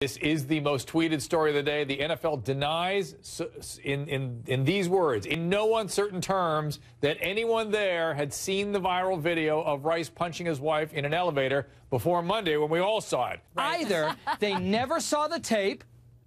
This is the most tweeted story of the day. The NFL denies, in these words, in no uncertain terms, that anyone there had seen the viral video of Rice punching his wife in an elevator before Monday when we all saw it. Either they never saw the tape,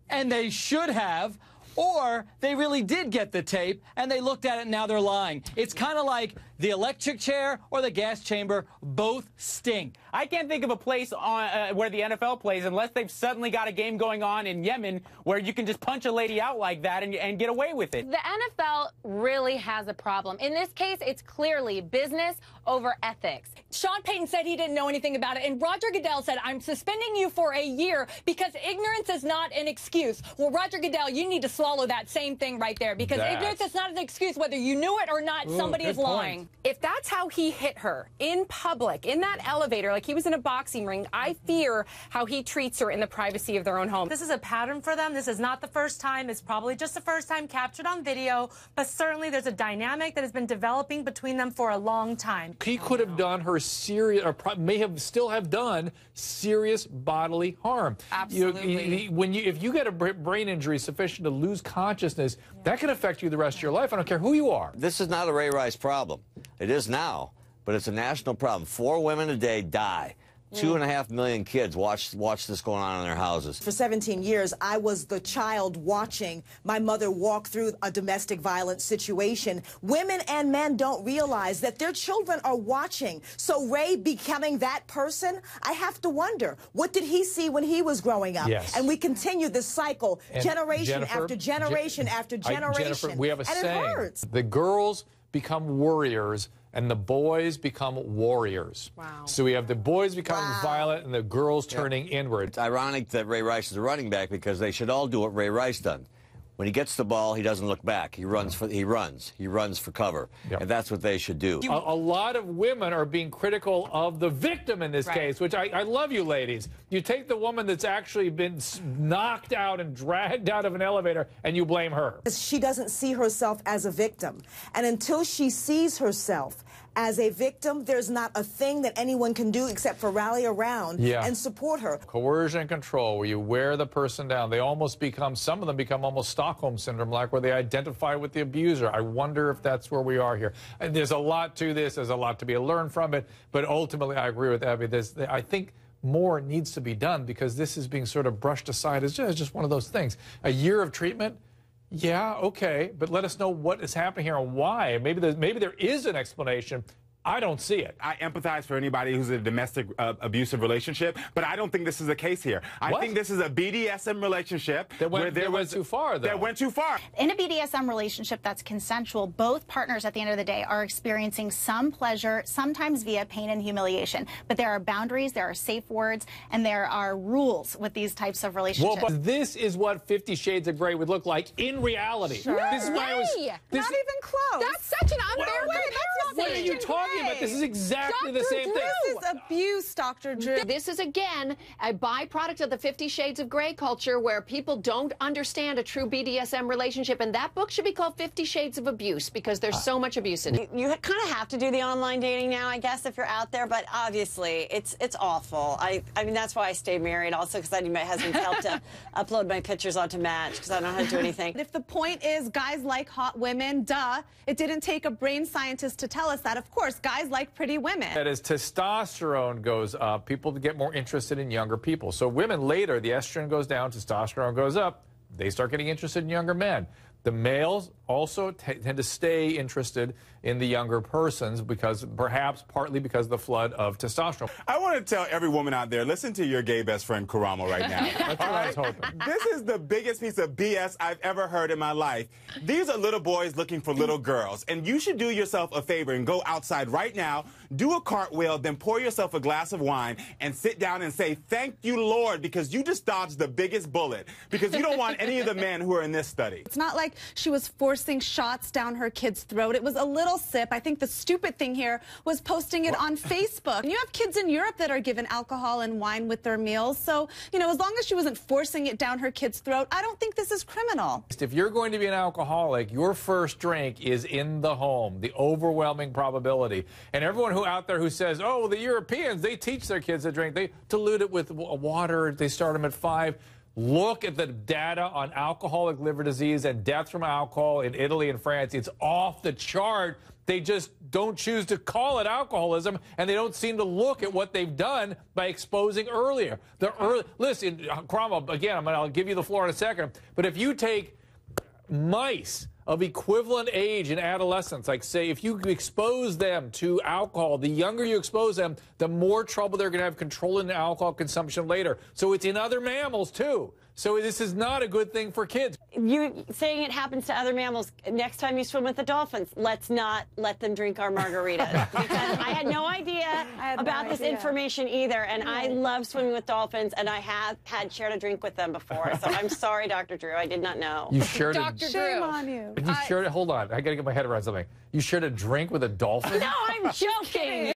and they should have, or they really did get the tape, and they looked at it, and now they're lying. It's kind of like the electric chair or the gas chamber. Both stink. I can't think of a place where the NFL plays unless they've suddenly got a game going on in Yemen where you can just punch a lady out like that and get away with it. The NFL really has a problem. In this case, it's clearly business over ethics. Sean Payton said he didn't know anything about it, and Roger Goodell said, I'm suspending you for a year because ignorance is not an excuse. Well, Roger Goodell, you need to swallow that same thing right there, because ignorance is not an excuse. Whether you knew it or not, somebody is lying. If that's how he hit her in public, in that elevator, like he was in a boxing ring, I fear how he treats her in the privacy of their own home. This is a pattern for them. This is not the first time. It's probably just the first time captured on video, but certainly there's a dynamic that has been developing between them for a long time. He could have done her serious, or may have still have done serious bodily harm. Absolutely. If you get a brain injury sufficient to lose consciousness, that can affect you the rest of your life. I don't care who you are. This is not a Ray Rice problem. It is now, but it's a national problem. 4 women a day die. 2.5 million kids watch this going on in their houses. For 17 years, I was the child watching my mother walk through a domestic violence situation. Women and men don't realize that their children are watching. So Ray becoming that person, I have to wonder, what did he see when he was growing up? Yes. And we continue this cycle, And generation Jennifer, after generation after generation. Jennifer, we have a and saying. It hurts. The girls become warriors and the boys become warriors. Wow. So we have the boys becoming violent and the girls turning inward. It's ironic that Ray Rice is a running back because they should all do what Ray Rice done. When he gets the ball, he doesn't look back. He runs for cover. Yep. And that's what they should do. A lot of women are being critical of the victim in this case, which I love you ladies. You take the woman that's actually been knocked out and dragged out of an elevator and you blame her. She doesn't see herself as a victim. And until she sees herself as a victim, there's not a thing that anyone can do except for rally around and support her. Coercion and control, where you wear the person down. They almost become, some of them become almost Stockholm Syndrome, like where they identify with the abuser. I wonder if that's where we are here. And there's a lot to this. There's a lot to be learned from it. But ultimately, I agree with Abby. I think more needs to be done because this is being sort of brushed aside as just one of those things. A year of treatment? Yeah, okay, but let us know what is happening here and why. Maybe there is an explanation. I don't see it. I empathize for anybody who's in a domestic abusive relationship, but I don't think this is the case here. I think this is a BDSM relationship that went too far, though. That went too far. In a BDSM relationship that's consensual, both partners at the end of the day are experiencing some pleasure, sometimes via pain and humiliation. But there are boundaries, there are safe words, and there are rules with these types of relationships. Well, but this is what 50 Shades of Grey would look like in reality. Sure. This is why not even close. That's such an unfair way. That's not what are you talking about? This is exactly the same thing. This is abuse, Dr. Drew. This is, again, a byproduct of the 50 Shades of Grey culture where people don't understand a true BDSM relationship. And that book should be called 50 Shades of Abuse because there's so much abuse in it. You kind of have to do the online dating now, I guess, if you're out there. But obviously, it's awful. I mean, that's why I stayed married, also because I need my husband's help to upload my pictures onto Match because I don't know how to do anything. If the point is guys like hot women, duh, it didn't take a brain scientist to tell us that. Of course, guys like pretty women. That as testosterone goes up, people get more interested in younger people. So women later, the estrogen goes down, testosterone goes up, they start getting interested in younger men. The males also tend to stay interested in the younger persons because perhaps partly because of the flood of testosterone. I want to tell every woman out there, listen to your gay best friend Karamo right now. That's what I was hoping. This is the biggest piece of BS I've ever heard in my life. These are little boys looking for little girls, and you should do yourself a favor and go outside right now, do a cartwheel, then pour yourself a glass of wine and sit down and say, thank you, Lord, because you just dodged the biggest bullet, because you don't want any of the men who are in this study. It's not like she was forcing shots down her kid's throat. It was a little sip. I think the stupid thing here was posting it on Facebook. And you have kids in Europe that are given alcohol and wine with their meals. So, you know, as long as she wasn't forcing it down her kid's throat, I don't think this is criminal. If you're going to be an alcoholic, your first drink is in the home, the overwhelming probability. And everyone who out there who says, oh, the Europeans, they teach their kids to drink. They dilute it with water. They start them at 5. Look at the data on alcoholic liver disease and deaths from alcohol in Italy and France. It's off the chart. They just don't choose to call it alcoholism, and they don't seem to look at what they've done by exposing earlier. Listen, Cromwell, again, I'll give you the floor in a second, but if you take mice of equivalent age in adolescence, like say if you expose them to alcohol, the younger you expose them, the more trouble they're going to have controlling the alcohol consumption later. So it's in other mammals too. So this is not a good thing for kids. You saying it happens to other mammals. Next time you swim with the dolphins, let's not let them drink our margaritas. Because I had no idea about this information either, and I love swimming with dolphins, and I have shared a drink with them before. So I'm sorry, Dr. Drew, I did not know. You shared Dr. Drew. Shame on you. hold on, I got to get my head around something. You shared a drink with a dolphin? No, I'm joking.